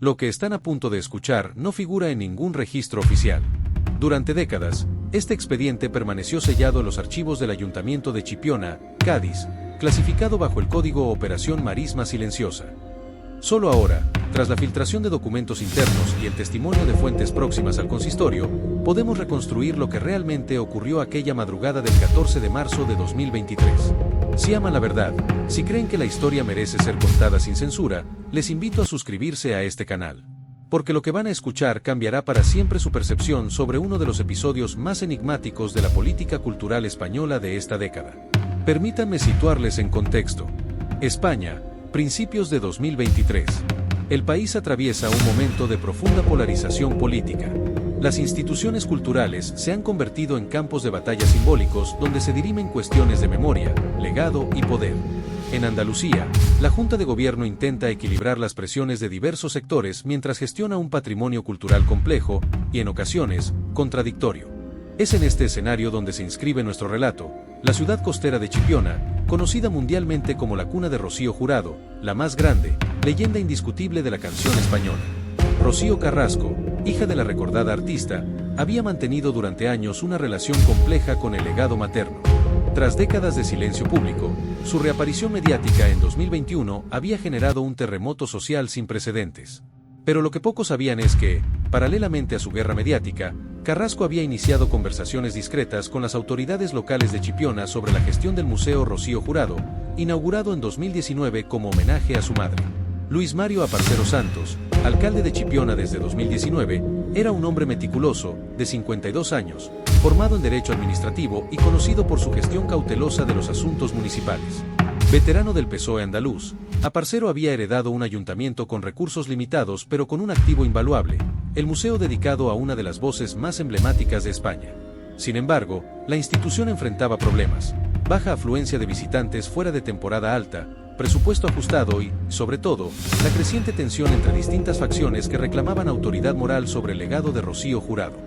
Lo que están a punto de escuchar no figura en ningún registro oficial. Durante décadas, este expediente permaneció sellado en los archivos del Ayuntamiento de Chipiona, Cádiz, clasificado bajo el código Operación Marisma Silenciosa. Solo ahora, tras la filtración de documentos internos y el testimonio de fuentes próximas al consistorio, podemos reconstruir lo que realmente ocurrió aquella madrugada del 14 de marzo de 2023. Si aman la verdad, si creen que la historia merece ser contada sin censura, les invito a suscribirse a este canal. Porque lo que van a escuchar cambiará para siempre su percepción sobre uno de los episodios más enigmáticos de la política cultural española de esta década. Permítanme situarles en contexto. España, principios de 2023. El país atraviesa un momento de profunda polarización política. Las instituciones culturales se han convertido en campos de batalla simbólicos donde se dirimen cuestiones de memoria, legado y poder. En Andalucía, la Junta de Gobierno intenta equilibrar las presiones de diversos sectores mientras gestiona un patrimonio cultural complejo y, en ocasiones, contradictorio. Es en este escenario donde se inscribe nuestro relato, la ciudad costera de Chipiona, conocida mundialmente como la cuna de Rocío Jurado, la más grande, leyenda indiscutible de la canción española. Rocío Carrasco, hija de la recordada artista, había mantenido durante años una relación compleja con el legado materno. Tras décadas de silencio público, su reaparición mediática en 2021 había generado un terremoto social sin precedentes. Pero lo que pocos sabían es que, paralelamente a su guerra mediática, Carrasco había iniciado conversaciones discretas con las autoridades locales de Chipiona sobre la gestión del Museo Rocío Jurado, inaugurado en 2019 como homenaje a su madre. Luis Mario Aparcero Santos, alcalde de Chipiona desde 2019, era un hombre meticuloso, de 52 años, formado en Derecho Administrativo y conocido por su gestión cautelosa de los asuntos municipales. Veterano del PSOE andaluz, Aparcero había heredado un ayuntamiento con recursos limitados pero con un activo invaluable, el museo dedicado a una de las voces más emblemáticas de España. Sin embargo, la institución enfrentaba problemas: baja afluencia de visitantes fuera de temporada alta, presupuesto ajustado y, sobre todo, la creciente tensión entre distintas facciones que reclamaban autoridad moral sobre el legado de Rocío Jurado.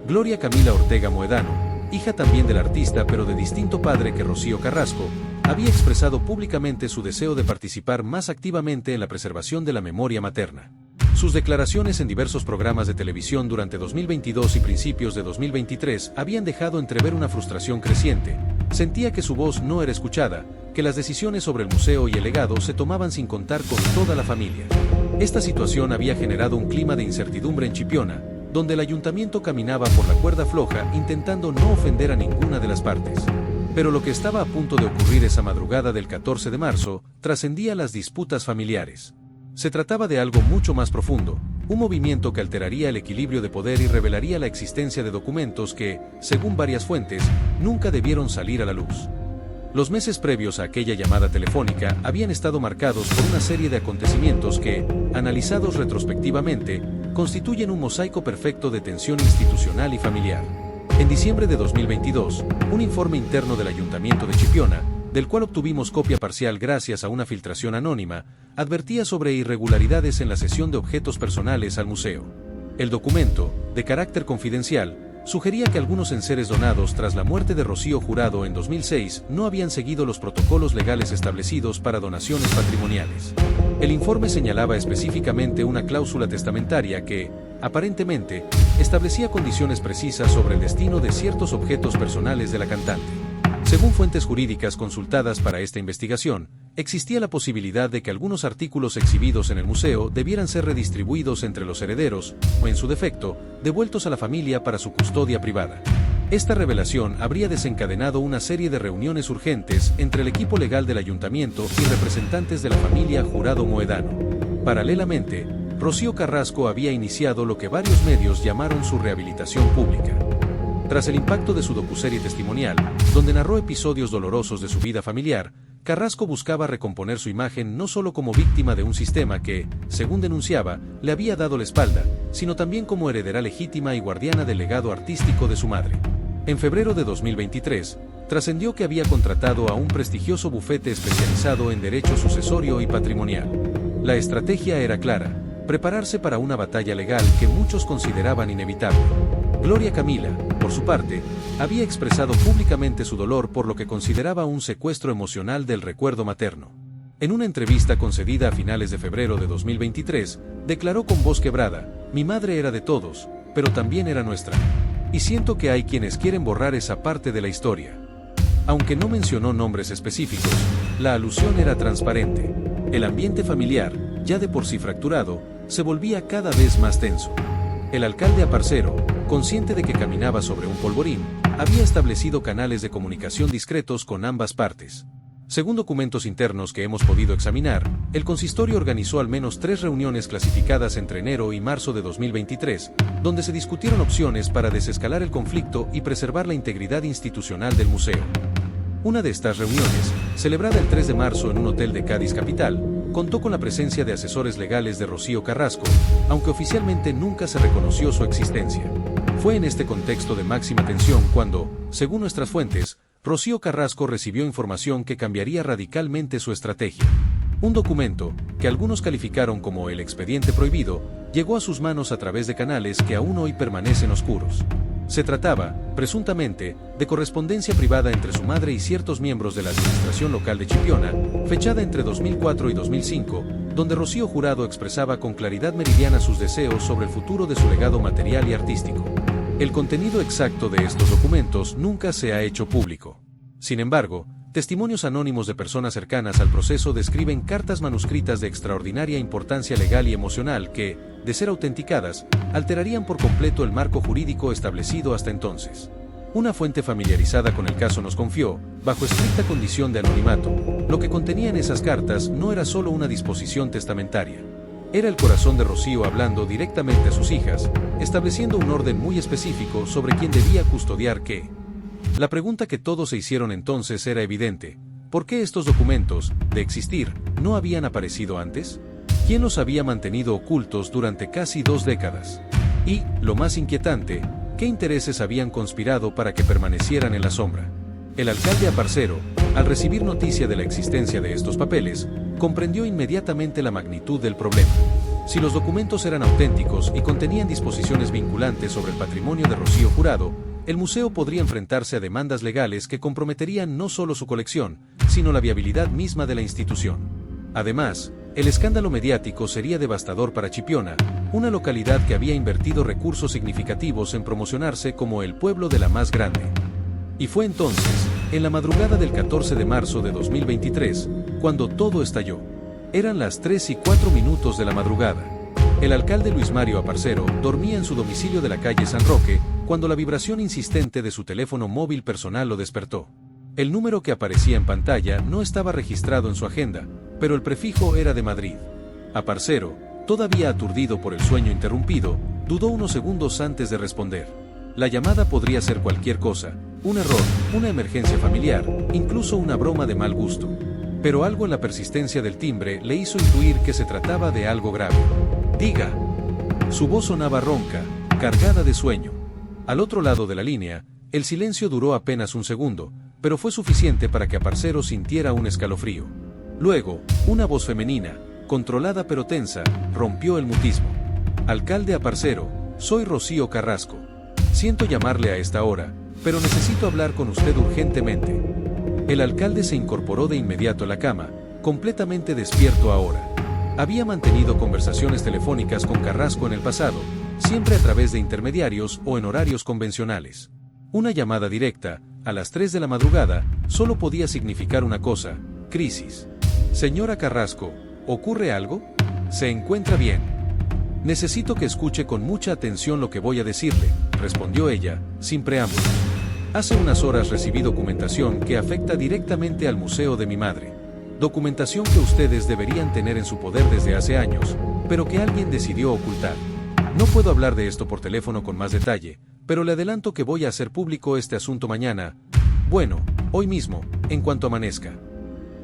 Gloria Camila Ortega Moedano, hija también del artista pero de distinto padre que Rocío Carrasco, había expresado públicamente su deseo de participar más activamente en la preservación de la memoria materna. Sus declaraciones en diversos programas de televisión durante 2022 y principios de 2023 habían dejado entrever una frustración creciente. Sentía que su voz no era escuchada, que las decisiones sobre el museo y el legado se tomaban sin contar con toda la familia. Esta situación había generado un clima de incertidumbre en Chipiona, donde el ayuntamiento caminaba por la cuerda floja intentando no ofender a ninguna de las partes. Pero lo que estaba a punto de ocurrir esa madrugada del 14 de marzo trascendía las disputas familiares. Se trataba de algo mucho más profundo, un movimiento que alteraría el equilibrio de poder y revelaría la existencia de documentos que, según varias fuentes, nunca debieron salir a la luz. Los meses previos a aquella llamada telefónica habían estado marcados por una serie de acontecimientos que, analizados retrospectivamente, constituyen un mosaico perfecto de tensión institucional y familiar. En diciembre de 2022, un informe interno del Ayuntamiento de Chipiona, del cual obtuvimos copia parcial gracias a una filtración anónima, advertía sobre irregularidades en la cesión de objetos personales al museo. El documento, de carácter confidencial, sugería que algunos enseres donados tras la muerte de Rocío Jurado en 2006 no habían seguido los protocolos legales establecidos para donaciones patrimoniales. El informe señalaba específicamente una cláusula testamentaria que, aparentemente, establecía condiciones precisas sobre el destino de ciertos objetos personales de la cantante. Según fuentes jurídicas consultadas para esta investigación, existía la posibilidad de que algunos artículos exhibidos en el museo debieran ser redistribuidos entre los herederos, o en su defecto, devueltos a la familia para su custodia privada. Esta revelación habría desencadenado una serie de reuniones urgentes entre el equipo legal del ayuntamiento y representantes de la familia Jurado Moedano. Paralelamente, Rocío Carrasco había iniciado lo que varios medios llamaron su rehabilitación pública. Tras el impacto de su docuserie testimonial, donde narró episodios dolorosos de su vida familiar, Carrasco buscaba recomponer su imagen no solo como víctima de un sistema que, según denunciaba, le había dado la espalda, sino también como heredera legítima y guardiana del legado artístico de su madre. En febrero de 2023, trascendió que había contratado a un prestigioso bufete especializado en derecho sucesorio y patrimonial. La estrategia era clara: prepararse para una batalla legal que muchos consideraban inevitable. Gloria Camila, por su parte, había expresado públicamente su dolor por lo que consideraba un secuestro emocional del recuerdo materno. En una entrevista concedida a finales de febrero de 2023, declaró con voz quebrada: "Mi madre era de todos, pero también era nuestra. Y siento que hay quienes quieren borrar esa parte de la historia". Aunque no mencionó nombres específicos, la alusión era transparente. El ambiente familiar, ya de por sí fracturado, se volvía cada vez más tenso. El alcalde Aparcero, consciente de que caminaba sobre un polvorín, había establecido canales de comunicación discretos con ambas partes. Según documentos internos que hemos podido examinar, el consistorio organizó al menos 3 reuniones clasificadas entre enero y marzo de 2023, donde se discutieron opciones para desescalar el conflicto y preservar la integridad institucional del museo. Una de estas reuniones, celebrada el 3 de marzo en un hotel de Cádiz capital, contó con la presencia de asesores legales de Rocío Carrasco, aunque oficialmente nunca se reconoció su existencia. Fue en este contexto de máxima tensión cuando, según nuestras fuentes, Rocío Carrasco recibió información que cambiaría radicalmente su estrategia. Un documento, que algunos calificaron como el expediente prohibido, llegó a sus manos a través de canales que aún hoy permanecen oscuros. Se trataba, presuntamente, de correspondencia privada entre su madre y ciertos miembros de la administración local de Chipiona, fechada entre 2004 y 2005, donde Rocío Jurado expresaba con claridad meridiana sus deseos sobre el futuro de su legado material y artístico. El contenido exacto de estos documentos nunca se ha hecho público. Sin embargo, testimonios anónimos de personas cercanas al proceso describen cartas manuscritas de extraordinaria importancia legal y emocional que, de ser autenticadas, alterarían por completo el marco jurídico establecido hasta entonces. Una fuente familiarizada con el caso nos confió, bajo estricta condición de anonimato, lo que contenían esas cartas no era solo una disposición testamentaria. Era el corazón de Rocío hablando directamente a sus hijas, estableciendo un orden muy específico sobre quién debía custodiar qué. La pregunta que todos se hicieron entonces era evidente: ¿por qué estos documentos, de existir, no habían aparecido antes? ¿Quién los había mantenido ocultos durante casi 2 décadas? Y, lo más inquietante, ¿qué intereses habían conspirado para que permanecieran en la sombra? El alcalde Aparcero, al recibir noticia de la existencia de estos papeles, comprendió inmediatamente la magnitud del problema. Si los documentos eran auténticos y contenían disposiciones vinculantes sobre el patrimonio de Rocío Jurado, el museo podría enfrentarse a demandas legales que comprometerían no solo su colección, sino la viabilidad misma de la institución. Además, el escándalo mediático sería devastador para Chipiona, una localidad que había invertido recursos significativos en promocionarse como el pueblo de la más grande. Y fue entonces, en la madrugada del 14 de marzo de 2023, cuando todo estalló. Eran las 3:04 de la madrugada. El alcalde Luis Mario Aparcero dormía en su domicilio de la calle San Roque, cuando la vibración insistente de su teléfono móvil personal lo despertó. El número que aparecía en pantalla no estaba registrado en su agenda, pero el prefijo era de Madrid. Aparcero, todavía aturdido por el sueño interrumpido, dudó unos segundos antes de responder. La llamada podría ser cualquier cosa: un error, una emergencia familiar, incluso una broma de mal gusto. Pero algo en la persistencia del timbre le hizo intuir que se trataba de algo grave. «Diga». Su voz sonaba ronca, cargada de sueño. Al otro lado de la línea, el silencio duró apenas un segundo, pero fue suficiente para que Aparcero sintiera un escalofrío. Luego, una voz femenina, controlada pero tensa, rompió el mutismo. «Alcalde Aparcero, soy Rocío Carrasco. Siento llamarle a esta hora, pero necesito hablar con usted urgentemente». El alcalde se incorporó de inmediato a la cama, completamente despierto ahora. Había mantenido conversaciones telefónicas con Carrasco en el pasado, siempre a través de intermediarios o en horarios convencionales. Una llamada directa, a las 3 de la madrugada, solo podía significar una cosa: crisis. «Señora Carrasco, ¿ocurre algo? ¿Se encuentra bien?» «Necesito que escuche con mucha atención lo que voy a decirle», respondió ella, sin preámbulos. «Hace unas horas recibí documentación que afecta directamente al museo de mi madre. Documentación que ustedes deberían tener en su poder desde hace años, pero que alguien decidió ocultar. No puedo hablar de esto por teléfono con más detalle, pero le adelanto que voy a hacer público este asunto mañana. Bueno, hoy mismo, en cuanto amanezca».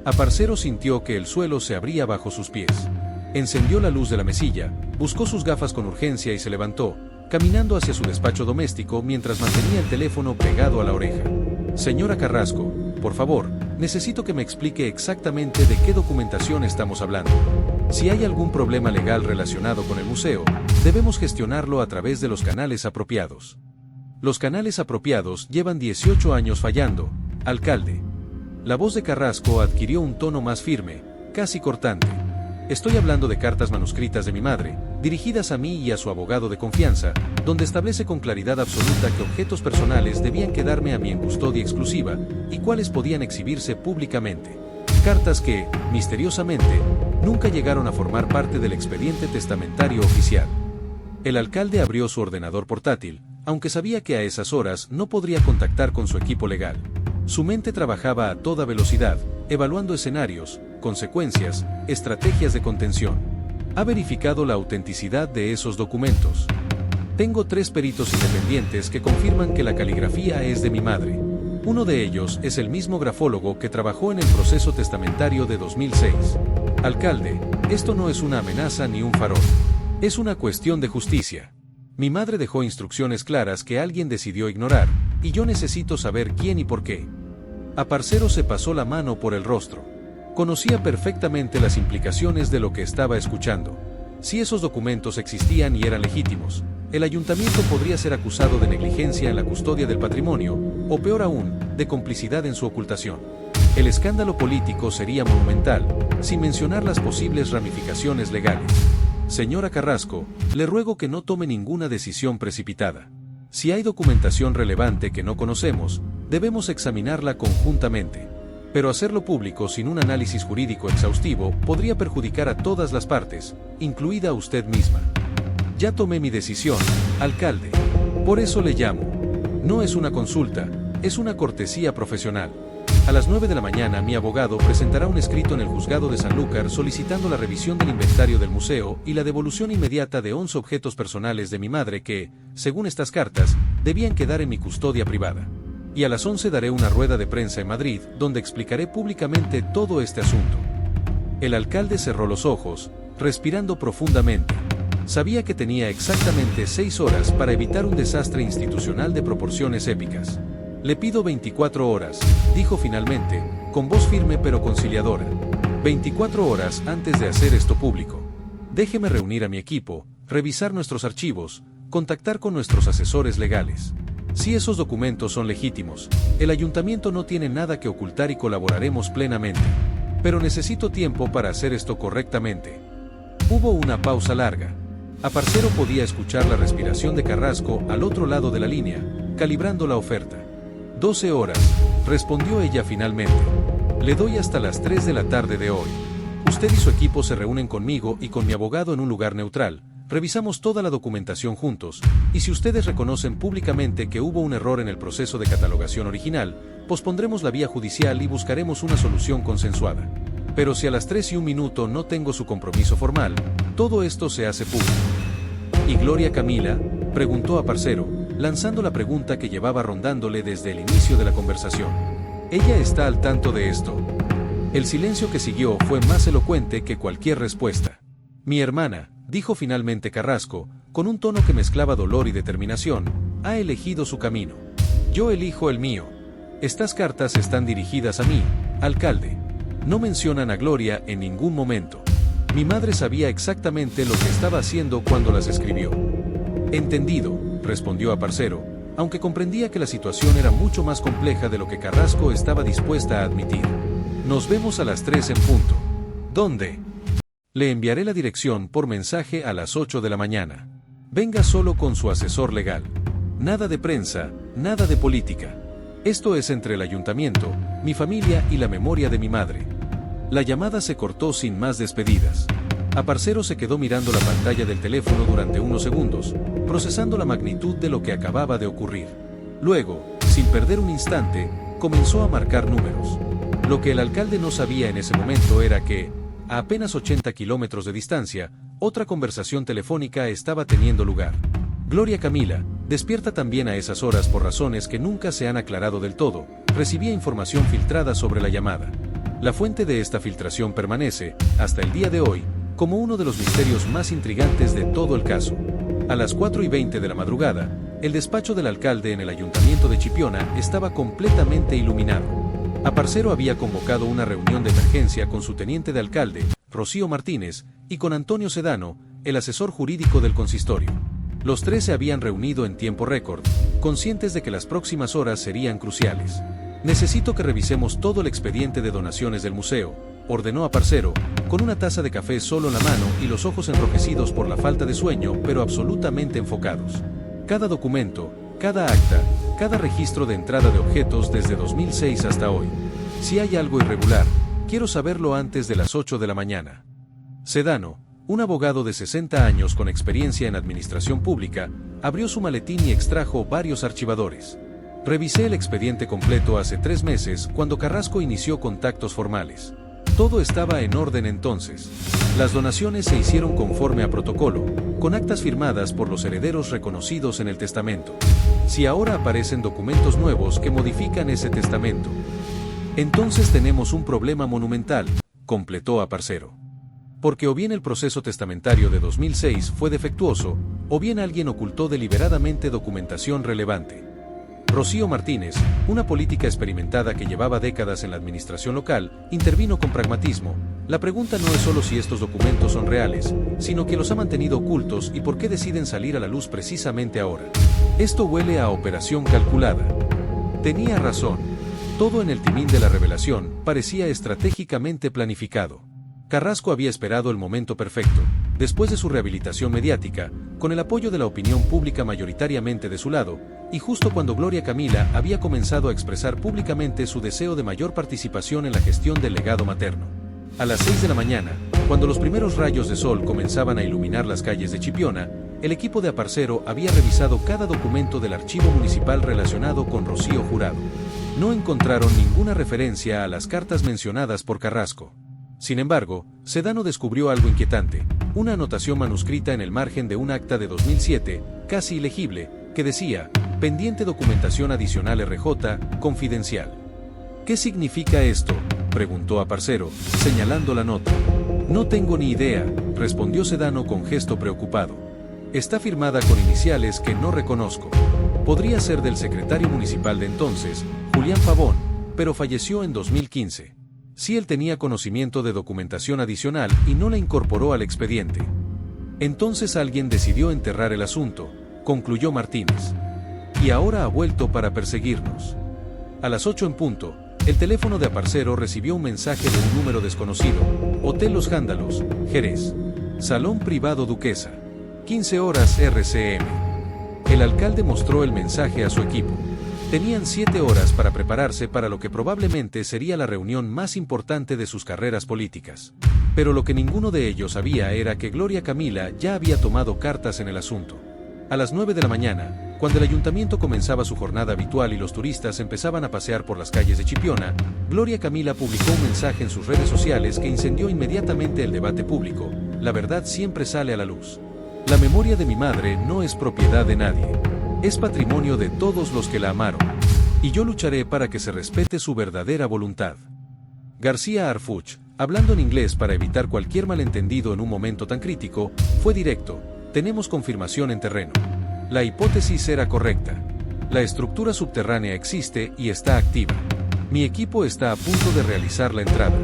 Aparcero sintió que el suelo se abría bajo sus pies. Encendió la luz de la mesilla, buscó sus gafas con urgencia y se levantó, caminando hacia su despacho doméstico mientras mantenía el teléfono pegado a la oreja. «Señora Carrasco, por favor, necesito que me explique exactamente de qué documentación estamos hablando. Si hay algún problema legal relacionado con el museo, debemos gestionarlo a través de los canales apropiados». «Los canales apropiados llevan 18 años fallando, alcalde». La voz de Carrasco adquirió un tono más firme, casi cortante. Estoy hablando de cartas manuscritas de mi madre, dirigidas a mí y a su abogado de confianza, donde establece con claridad absoluta que objetos personales debían quedarme a mí en custodia exclusiva y cuáles podían exhibirse públicamente. Cartas que, misteriosamente, nunca llegaron a formar parte del expediente testamentario oficial. El alcalde abrió su ordenador portátil, aunque sabía que a esas horas no podría contactar con su equipo legal. Su mente trabajaba a toda velocidad, evaluando escenarios, consecuencias, estrategias de contención. Ha verificado la autenticidad de esos documentos. Tengo 3 peritos independientes que confirman que la caligrafía es de mi madre. Uno de ellos es el mismo grafólogo que trabajó en el proceso testamentario de 2006. Alcalde, esto no es una amenaza ni un farol. Es una cuestión de justicia. Mi madre dejó instrucciones claras que alguien decidió ignorar, y yo necesito saber quién y por qué. Aparcero se pasó la mano por el rostro. Conocía perfectamente las implicaciones de lo que estaba escuchando. Si esos documentos existían y eran legítimos, el ayuntamiento podría ser acusado de negligencia en la custodia del patrimonio, o peor aún, de complicidad en su ocultación. El escándalo político sería monumental, sin mencionar las posibles ramificaciones legales. Señora Carrasco, le ruego que no tome ninguna decisión precipitada. Si hay documentación relevante que no conocemos, debemos examinarla conjuntamente. Pero hacerlo público sin un análisis jurídico exhaustivo podría perjudicar a todas las partes, incluida usted misma. Ya tomé mi decisión, alcalde. Por eso le llamo. No es una consulta, es una cortesía profesional. A las 9 de la mañana mi abogado presentará un escrito en el juzgado de Sanlúcar solicitando la revisión del inventario del museo y la devolución inmediata de 11 objetos personales de mi madre que, según estas cartas, debían quedar en mi custodia privada. Y a las 11 daré una rueda de prensa en Madrid, donde explicaré públicamente todo este asunto. El alcalde cerró los ojos, respirando profundamente. Sabía que tenía exactamente 6 horas para evitar un desastre institucional de proporciones épicas. Le pido 24 horas, dijo finalmente, con voz firme pero conciliadora. 24 horas antes de hacer esto público. Déjeme reunir a mi equipo, revisar nuestros archivos, contactar con nuestros asesores legales. Si esos documentos son legítimos, el ayuntamiento no tiene nada que ocultar y colaboraremos plenamente. Pero necesito tiempo para hacer esto correctamente. Hubo una pausa larga. Aparcero podía escuchar la respiración de Carrasco al otro lado de la línea, calibrando la oferta. 12 horas, respondió ella finalmente. Le doy hasta las 3 de la tarde de hoy. Usted y su equipo se reúnen conmigo y con mi abogado en un lugar neutral. Revisamos toda la documentación juntos, y si ustedes reconocen públicamente que hubo un error en el proceso de catalogación original, pospondremos la vía judicial y buscaremos una solución consensuada. Pero si a las 3:01 no tengo su compromiso formal, todo esto se hace público. ¿Y Gloria Camila?, preguntó Aparcero, lanzando la pregunta que llevaba rondándole desde el inicio de la conversación. ¿Ella está al tanto de esto? El silencio que siguió fue más elocuente que cualquier respuesta. Mi hermana, dijo finalmente Carrasco, con un tono que mezclaba dolor y determinación, ha elegido su camino. Yo elijo el mío. Estas cartas están dirigidas a mí, alcalde. No mencionan a Gloria en ningún momento. Mi madre sabía exactamente lo que estaba haciendo cuando las escribió. Entendido, respondió Aparcero, aunque comprendía que la situación era mucho más compleja de lo que Carrasco estaba dispuesta a admitir. Nos vemos a las 3 en punto. ¿Dónde? Le enviaré la dirección por mensaje a las 8 de la mañana. Venga solo con su asesor legal. Nada de prensa, nada de política. Esto es entre el ayuntamiento, mi familia y la memoria de mi madre. La llamada se cortó sin más despedidas. Aparcero se quedó mirando la pantalla del teléfono durante unos segundos, procesando la magnitud de lo que acababa de ocurrir. Luego, sin perder un instante, comenzó a marcar números. Lo que el alcalde no sabía en ese momento era que, a apenas 80 kilómetros de distancia, otra conversación telefónica estaba teniendo lugar. Gloria Camila, despierta también a esas horas por razones que nunca se han aclarado del todo, recibía información filtrada sobre la llamada. La fuente de esta filtración permanece, hasta el día de hoy, como uno de los misterios más intrigantes de todo el caso. A las 4:20 de la madrugada, el despacho del alcalde en el ayuntamiento de Chipiona estaba completamente iluminado. Aparcero había convocado una reunión de emergencia con su teniente de alcalde, Rocío Martínez, y con Antonio Sedano, el asesor jurídico del consistorio. Los 3 se habían reunido en tiempo récord, conscientes de que las próximas horas serían cruciales. Necesito que revisemos todo el expediente de donaciones del museo, ordenó Aparcero, con una taza de café solo en la mano y los ojos enrojecidos por la falta de sueño, pero absolutamente enfocados. Cada documento, cada acta, cada registro de entrada de objetos desde 2006 hasta hoy. Si hay algo irregular, quiero saberlo antes de las 8 de la mañana. Sedano, un abogado de 60 años con experiencia en administración pública, abrió su maletín y extrajo varios archivadores. Revisé el expediente completo hace 3 meses cuando Carrasco inició contactos formales. Todo estaba en orden entonces. Las donaciones se hicieron conforme a protocolo, con actas firmadas por los herederos reconocidos en el testamento. Si ahora aparecen documentos nuevos que modifican ese testamento, entonces tenemos un problema monumental, completó Aparcero. Porque o bien el proceso testamentario de 2006 fue defectuoso, o bien alguien ocultó deliberadamente documentación relevante. Rocío Martínez, una política experimentada que llevaba décadas en la administración local, intervino con pragmatismo. La pregunta no es solo si estos documentos son reales, sino que los ha mantenido ocultos y por qué deciden salir a la luz precisamente ahora. Esto huele a operación calculada. Tenía razón. Todo en el timín de la revelación parecía estratégicamente planificado. Carrasco había esperado el momento perfecto, después de su rehabilitación mediática, con el apoyo de la opinión pública mayoritariamente de su lado, y justo cuando Gloria Camila había comenzado a expresar públicamente su deseo de mayor participación en la gestión del legado materno. A las 6 de la mañana, cuando los primeros rayos de sol comenzaban a iluminar las calles de Chipiona, el equipo de Aparcero había revisado cada documento del archivo municipal relacionado con Rocío Jurado. No encontraron ninguna referencia a las cartas mencionadas por Carrasco. Sin embargo, Sedano descubrió algo inquietante, una anotación manuscrita en el margen de un acta de 2007, casi ilegible, que decía, pendiente documentación adicional RJ, confidencial. ¿Qué significa esto?, preguntó Aparcero, señalando la nota. No tengo ni idea, respondió Sedano con gesto preocupado. Está firmada con iniciales que no reconozco. Podría ser del secretario municipal de entonces, Julián Pavón, pero falleció en 2015. Sí, él tenía conocimiento de documentación adicional y no la incorporó al expediente. Entonces alguien decidió enterrar el asunto, concluyó Martínez. Y ahora ha vuelto para perseguirnos. A las 8 en punto, el teléfono de Aparcero recibió un mensaje de un número desconocido. Hotel Los Jándalos, Jerez. Salón privado Duquesa. 15 horas RCM. El alcalde mostró el mensaje a su equipo. Tenían 7 horas para prepararse para lo que probablemente sería la reunión más importante de sus carreras políticas. Pero lo que ninguno de ellos sabía era que Gloria Camila ya había tomado cartas en el asunto. A las 9 de la mañana, cuando el ayuntamiento comenzaba su jornada habitual y los turistas empezaban a pasear por las calles de Chipiona, Gloria Camila publicó un mensaje en sus redes sociales que incendió inmediatamente el debate público. La verdad siempre sale a la luz. La memoria de mi madre no es propiedad de nadie. Es patrimonio de todos los que la amaron. Y yo lucharé para que se respete su verdadera voluntad. García Harfuch, hablando en inglés para evitar cualquier malentendido en un momento tan crítico, fue directo. Tenemos confirmación en terreno. La hipótesis era correcta. La estructura subterránea existe y está activa. Mi equipo está a punto de realizar la entrada.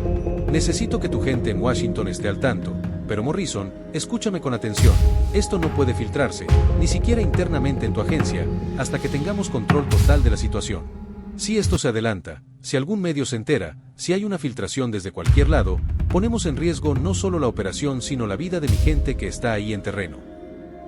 Necesito que tu gente en Washington esté al tanto. Pero Morrison, escúchame con atención, esto no puede filtrarse, ni siquiera internamente en tu agencia, hasta que tengamos control total de la situación. Si esto se adelanta, si algún medio se entera, si hay una filtración desde cualquier lado, ponemos en riesgo no solo la operación sino la vida de mi gente que está ahí en terreno.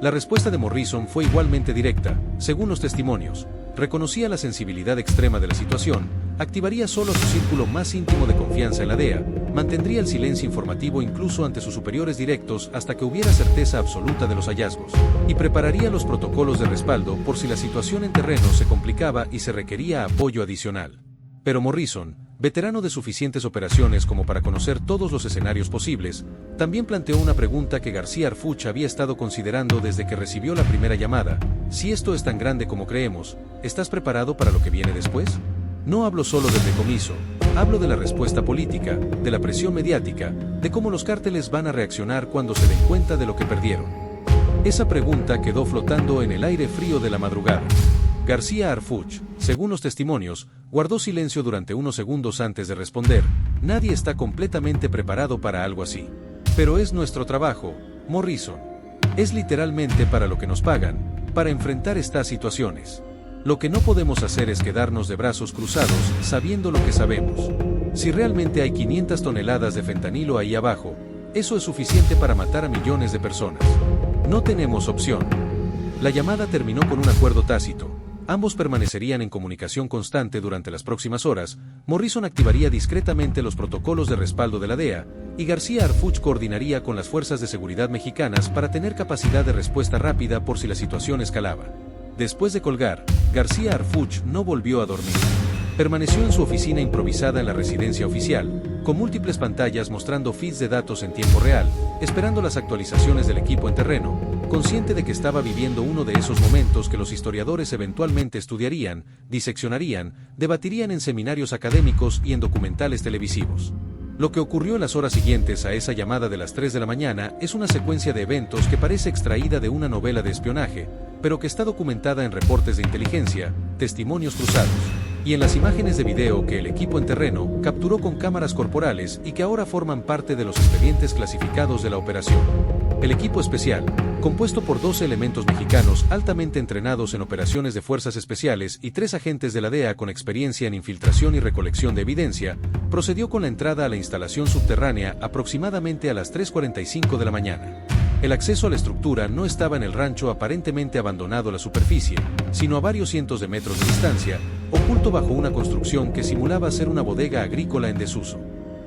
La respuesta de Morrison fue igualmente directa, según los testimonios. Reconocía la sensibilidad extrema de la situación, activaría solo su círculo más íntimo de confianza en la DEA, mantendría el silencio informativo incluso ante sus superiores directos hasta que hubiera certeza absoluta de los hallazgos, y prepararía los protocolos de respaldo por si la situación en terreno se complicaba y se requería apoyo adicional. Pero Morrison, veterano de suficientes operaciones como para conocer todos los escenarios posibles, también planteó una pregunta que García Harfuch había estado considerando desde que recibió la primera llamada. Si esto es tan grande como creemos, ¿estás preparado para lo que viene después? No hablo solo del decomiso, hablo de la respuesta política, de la presión mediática, de cómo los cárteles van a reaccionar cuando se den cuenta de lo que perdieron. Esa pregunta quedó flotando en el aire frío de la madrugada. García Harfuch, según los testimonios, guardó silencio durante unos segundos antes de responder. Nadie está completamente preparado para algo así. Pero es nuestro trabajo, Morrison. Es literalmente para lo que nos pagan, para enfrentar estas situaciones. Lo que no podemos hacer es quedarnos de brazos cruzados, sabiendo lo que sabemos. Si realmente hay 500 toneladas de fentanilo ahí abajo, eso es suficiente para matar a millones de personas. No tenemos opción. La llamada terminó con un acuerdo tácito. Ambos permanecerían en comunicación constante durante las próximas horas. Morrison activaría discretamente los protocolos de respaldo de la DEA, y García Harfuch coordinaría con las fuerzas de seguridad mexicanas para tener capacidad de respuesta rápida por si la situación escalaba. Después de colgar, García Harfuch no volvió a dormir. Permaneció en su oficina improvisada en la residencia oficial, con múltiples pantallas mostrando feeds de datos en tiempo real, esperando las actualizaciones del equipo en terreno, consciente de que estaba viviendo uno de esos momentos que los historiadores eventualmente estudiarían, diseccionarían, debatirían en seminarios académicos y en documentales televisivos. Lo que ocurrió en las horas siguientes a esa llamada de las 3 de la mañana es una secuencia de eventos que parece extraída de una novela de espionaje, pero que está documentada en reportes de inteligencia, testimonios cruzados, y en las imágenes de video que el equipo en terreno capturó con cámaras corporales y que ahora forman parte de los expedientes clasificados de la operación. El equipo especial, compuesto por 12 elementos mexicanos altamente entrenados en operaciones de fuerzas especiales y 3 agentes de la DEA con experiencia en infiltración y recolección de evidencia, procedió con la entrada a la instalación subterránea aproximadamente a las 3:45 de la mañana. El acceso a la estructura no estaba en el rancho aparentemente abandonado a la superficie, sino a varios cientos de metros de distancia, oculto bajo una construcción que simulaba ser una bodega agrícola en desuso.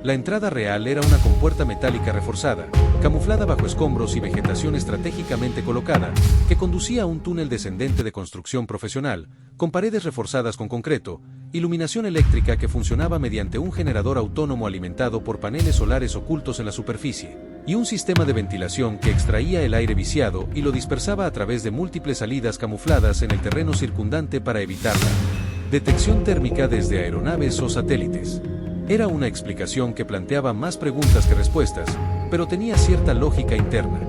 La entrada real era una compuerta metálica reforzada, camuflada bajo escombros y vegetación estratégicamente colocada, que conducía a un túnel descendente de construcción profesional, con paredes reforzadas con concreto, iluminación eléctrica que funcionaba mediante un generador autónomo alimentado por paneles solares ocultos en la superficie, y un sistema de ventilación que extraía el aire viciado y lo dispersaba a través de múltiples salidas camufladas en el terreno circundante para evitar la detección térmica desde aeronaves o satélites. Era una explicación que planteaba más preguntas que respuestas, pero tenía cierta lógica interna.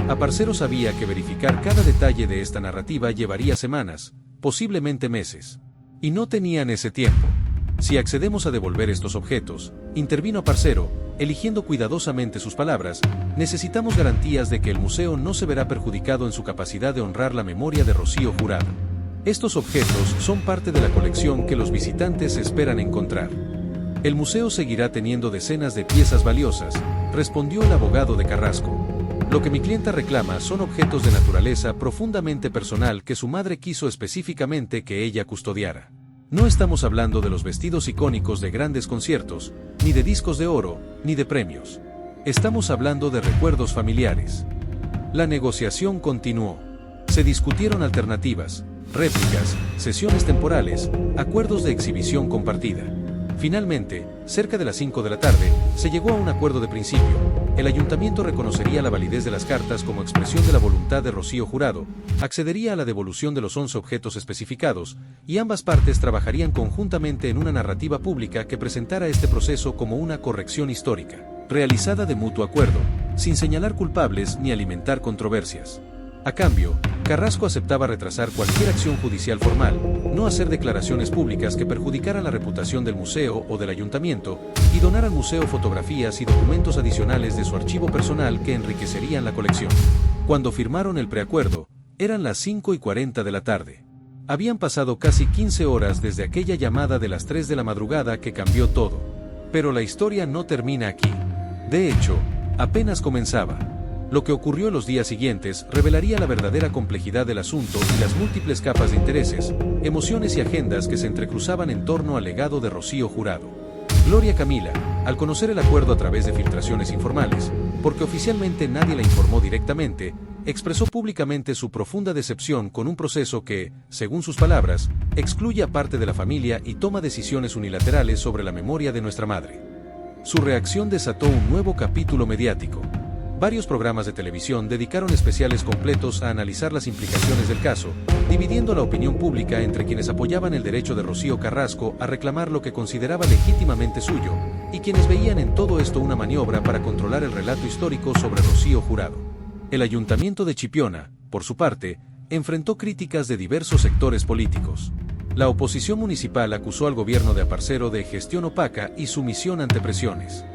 Aparcero sabía que verificar cada detalle de esta narrativa llevaría semanas, posiblemente meses. Y no tenían ese tiempo. Si accedemos a devolver estos objetos, intervino Aparcero, eligiendo cuidadosamente sus palabras, necesitamos garantías de que el museo no se verá perjudicado en su capacidad de honrar la memoria de Rocío Jurado. Estos objetos son parte de la colección que los visitantes esperan encontrar. El museo seguirá teniendo decenas de piezas valiosas, respondió el abogado de Carrasco. Lo que mi clienta reclama son objetos de naturaleza profundamente personal que su madre quiso específicamente que ella custodiara. No estamos hablando de los vestidos icónicos de grandes conciertos, ni de discos de oro, ni de premios. Estamos hablando de recuerdos familiares. La negociación continuó. Se discutieron alternativas, réplicas, sesiones temporales, acuerdos de exhibición compartida. Finalmente, cerca de las 5 de la tarde, se llegó a un acuerdo de principio. El ayuntamiento reconocería la validez de las cartas como expresión de la voluntad de Rocío Jurado, accedería a la devolución de los 11 objetos especificados, y ambas partes trabajarían conjuntamente en una narrativa pública que presentara este proceso como una corrección histórica, realizada de mutuo acuerdo, sin señalar culpables ni alimentar controversias. A cambio, Carrasco aceptaba retrasar cualquier acción judicial formal, no hacer declaraciones públicas que perjudicaran la reputación del museo o del ayuntamiento, y donar al museo fotografías y documentos adicionales de su archivo personal que enriquecerían la colección. Cuando firmaron el preacuerdo, eran las 5:40 de la tarde. Habían pasado casi 15 horas desde aquella llamada de las 3 de la madrugada que cambió todo. Pero la historia no termina aquí. De hecho, apenas comenzaba. Lo que ocurrió en los días siguientes revelaría la verdadera complejidad del asunto y las múltiples capas de intereses, emociones y agendas que se entrecruzaban en torno al legado de Rocío Jurado. Gloria Camila, al conocer el acuerdo a través de filtraciones informales, porque oficialmente nadie la informó directamente, expresó públicamente su profunda decepción con un proceso que, según sus palabras, excluye a parte de la familia y toma decisiones unilaterales sobre la memoria de nuestra madre. Su reacción desató un nuevo capítulo mediático. Varios programas de televisión dedicaron especiales completos a analizar las implicaciones del caso, dividiendo la opinión pública entre quienes apoyaban el derecho de Rocío Carrasco a reclamar lo que consideraba legítimamente suyo, y quienes veían en todo esto una maniobra para controlar el relato histórico sobre Rocío Jurado. El ayuntamiento de Chipiona, por su parte, enfrentó críticas de diversos sectores políticos. La oposición municipal acusó al gobierno de Aparcero de gestión opaca y sumisión ante presiones.